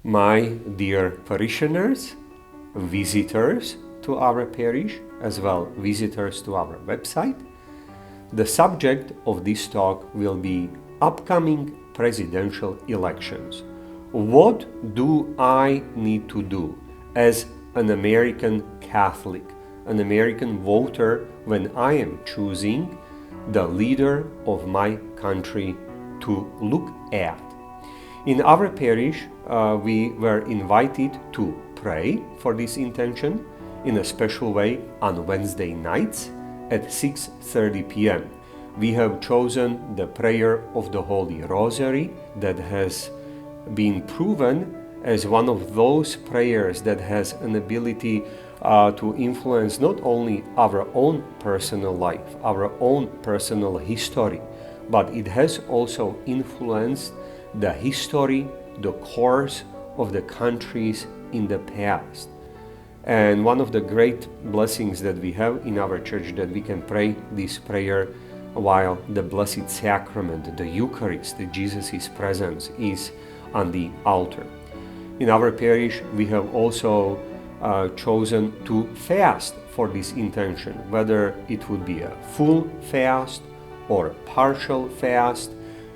My dear parishioners, visitors to our parish, as well visitors to our website, the subject of this talk will be upcoming presidential elections. What do I need to do as an American Catholic, an American voter, when I am choosing the leader of my country to look at? In our parish, we were invited to pray for this intention in a special way on Wednesday nights at 6:30 p.m. We have chosen the prayer of the Holy Rosary that has been proven as one of those prayers that has an ability to influence not only our own personal life, our own personal history, but it has also influenced the history, the course of the countries in the past. And one of the great blessings that we have in our church, that we can pray this prayer while the Blessed Sacrament, the Eucharist, Jesus' presence is on the altar. In our parish, we have also chosen to fast for this intention, whether it would be a full fast or partial fast,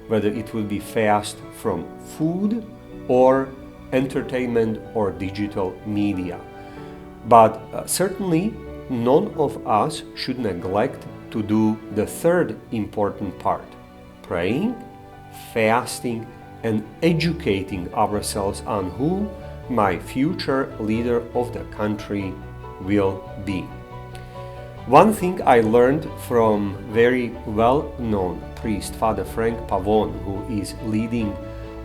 whether it will be fast from food or entertainment or digital media. But certainly none of us should neglect to do the third important part: praying, fasting, and educating ourselves on who my future leader of the country will be. One thing I learned from very well-known priest, Father Frank Pavon, who is leading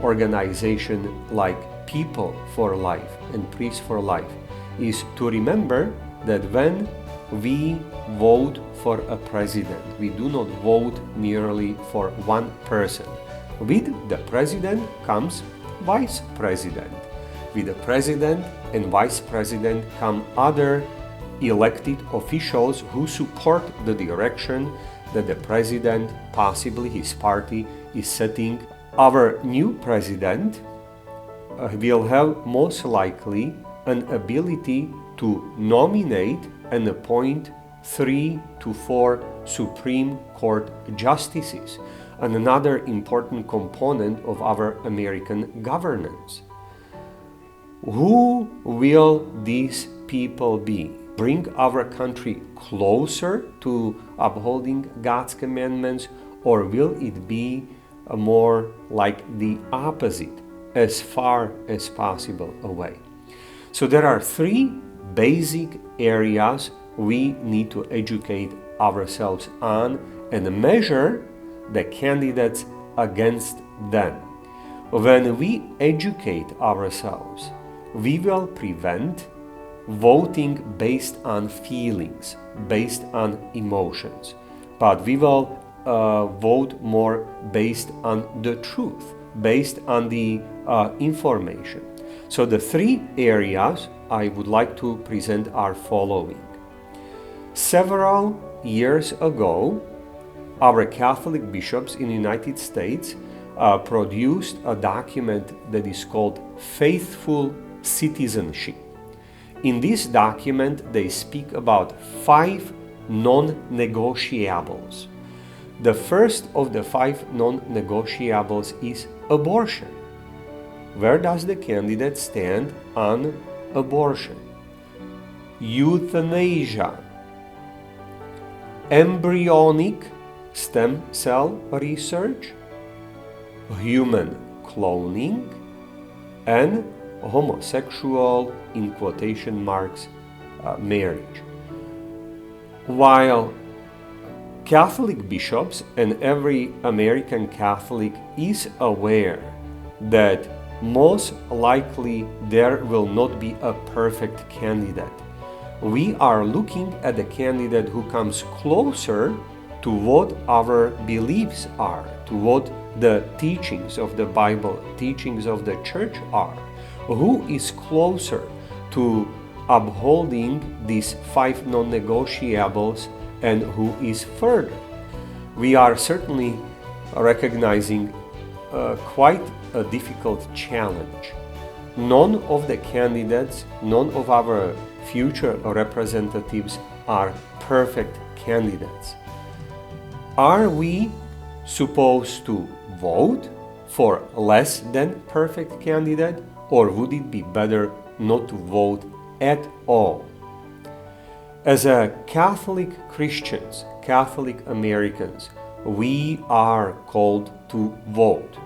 organization like People for Life and Priests for Life, is to remember that when we vote for a president, we do not vote merely for one person. With the president comes vice president. With the president and vice president come other elected officials who support the direction that the president, possibly his party, is setting. Our new president will have most likely an ability to nominate and appoint 3 to 4 Supreme Court justices, and another important component of our American governance. Who will these people be? Bring our country closer to upholding God's commandments, or will it be more like the opposite, as far as possible away? So there are 3 basic areas we need to educate ourselves on and measure the candidates against them. When we educate ourselves, we will prevent voting based on feelings, based on emotions, but we will vote more based on the truth, based on the information. So the 3 areas I would like to present are following. Several years ago, our Catholic bishops in the United States produced a document that is called Faithful Citizenship. In this document, they speak about 5 non-negotiables. The first of the 5 non-negotiables is abortion. Where does the candidate stand on abortion? Euthanasia, embryonic stem cell research, human cloning, and homosexual, in quotation marks, marriage. While Catholic bishops and every American Catholic is aware that most likely there will not be a perfect candidate, we are looking at the candidate who comes closer to what our beliefs are, to what the teachings of the Bible, teachings of the church are, who is closer to upholding these 5 non-negotiables and who is further. We are certainly recognizing quite a difficult challenge none of the candidates, none of our future representatives are perfect candidates. Are we supposed to vote for less than perfect candidate, or would it be better not to vote at all? As a Catholic Christians, Catholic Americans, we are called to vote.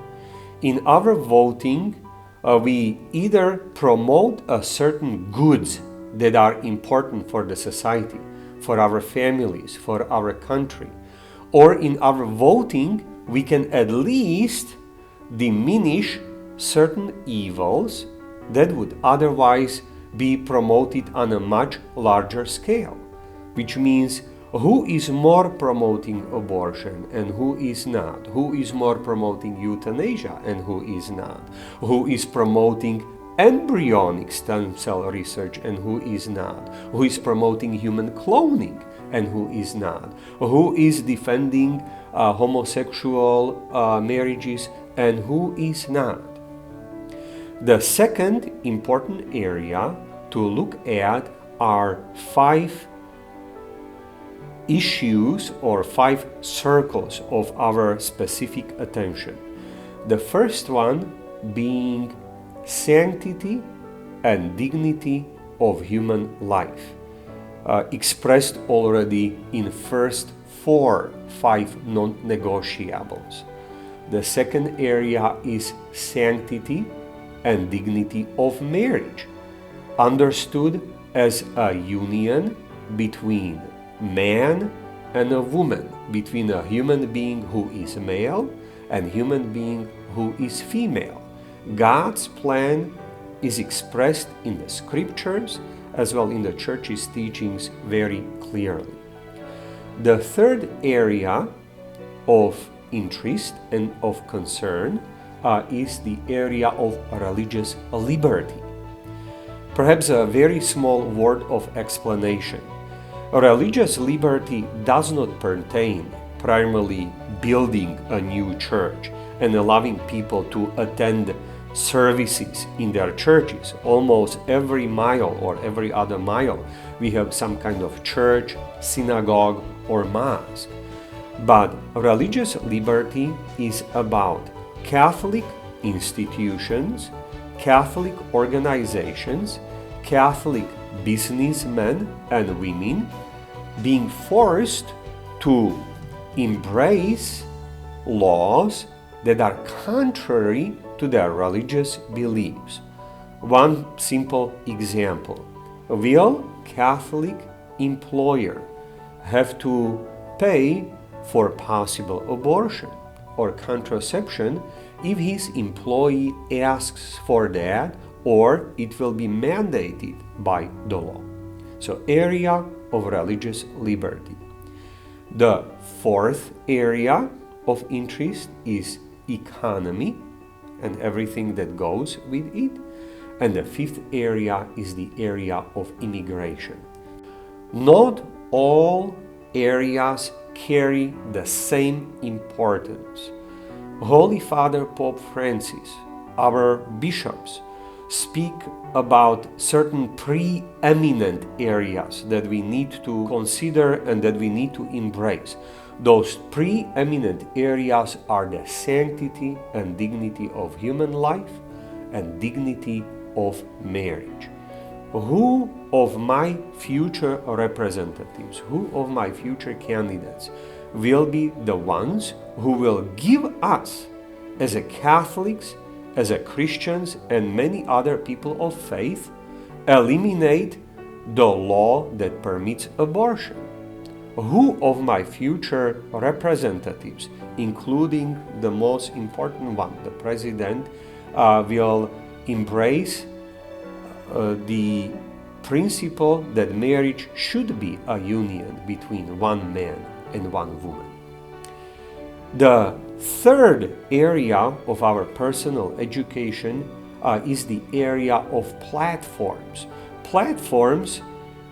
In our voting, we either promote a certain goods that are important for the society, for our families, for our country, or in our voting, we can at least diminish certain evils that would otherwise be promoted on a much larger scale, which means who is more promoting abortion and who is not, who is more promoting euthanasia and who is not, who is promoting embryonic stem cell research and who is not, who is promoting human cloning and who is not, who is defending homosexual marriages and who is not. The second important area to look at are 5 issues or 5 circles of our specific attention. The first one being sanctity and dignity of human life, expressed already in first 5 non-negotiables. The second area is sanctity and dignity of marriage, understood as a union between man and a woman, between a human being who is male and human being who is female. God's plan is expressed in the scriptures as well in the church's teachings very clearly. The third area of interest and of concern is the area of religious liberty. Perhaps a very small word of explanation. Religious liberty does not pertain primarily building a new church and allowing people to attend services in their churches. Almost every mile or every other mile, we have some kind of church, synagogue, or mosque. But religious liberty is about Catholic institutions, Catholic organizations, Catholic businessmen and women being forced to embrace laws that are contrary to their religious beliefs. One simple example. Will Catholic employer have to pay for possible abortion or contraception if his employee asks for that, or it will be mandated by the law? So, area of religious liberty. The fourth area of interest is economy and everything that goes with it. And the fifth area is the area of immigration. Not all areas carry the same importance. Holy Father Pope Francis, our bishops, speak about certain preeminent areas that we need to consider and that we need to embrace. Those preeminent areas are the sanctity and dignity of human life and dignity of marriage. Who of my future representatives, who of my future candidates will be the ones who will give us, as a Catholics, as a Christians, and many other people of faith, eliminate the law that permits abortion? Who of my future representatives, including the most important one, the President, will embrace the principle that marriage should be a union between one man and one woman? The third area of our personal education is the area of platforms. Platforms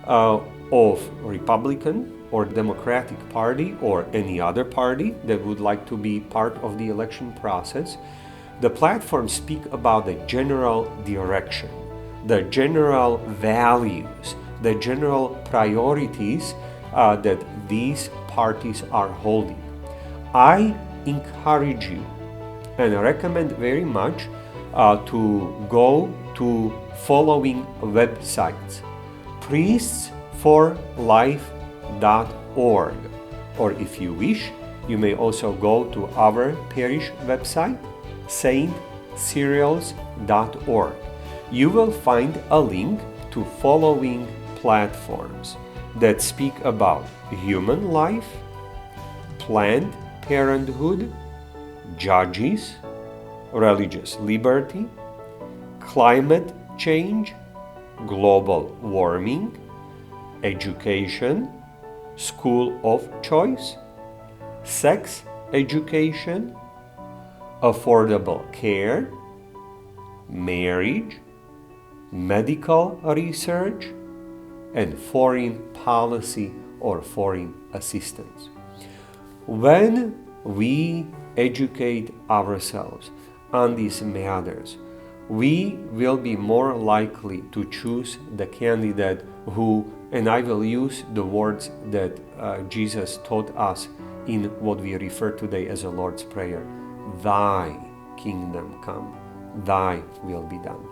of Republican or Democratic Party or any other party that would like to be part of the election process. The platforms speak about the general direction, the general values, the general priorities that these parties are holding. I encourage you and I recommend very much to go to following websites: priestsforlife.org, or if you wish, you may also go to our parish website, SSCyrilsFrBenVote. You will find a link to following platforms that speak about human life, Planned Parenthood, judges, religious liberty, climate change, global warming, education, school of choice, sex education, affordable care, marriage, medical research, and foreign policy or foreign assistance. When we educate ourselves on these matters, we will be more likely to choose the candidate who, and I will use the words that Jesus taught us in what we refer today as a Lord's Prayer: Thy kingdom come, Thy will be done.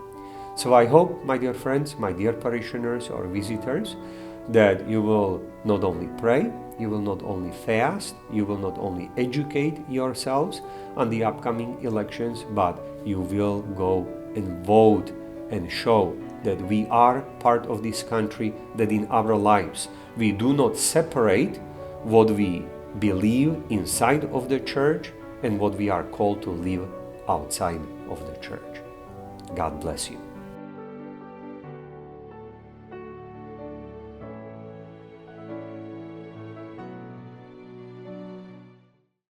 So I hope, my dear friends, my dear parishioners or visitors, that you will not only pray, you will not only fast, you will not only educate yourselves on the upcoming elections, but you will go and vote and show that we are part of this country, that in our lives we do not separate what we believe inside of the church and what we are called to live outside of the church. God bless you.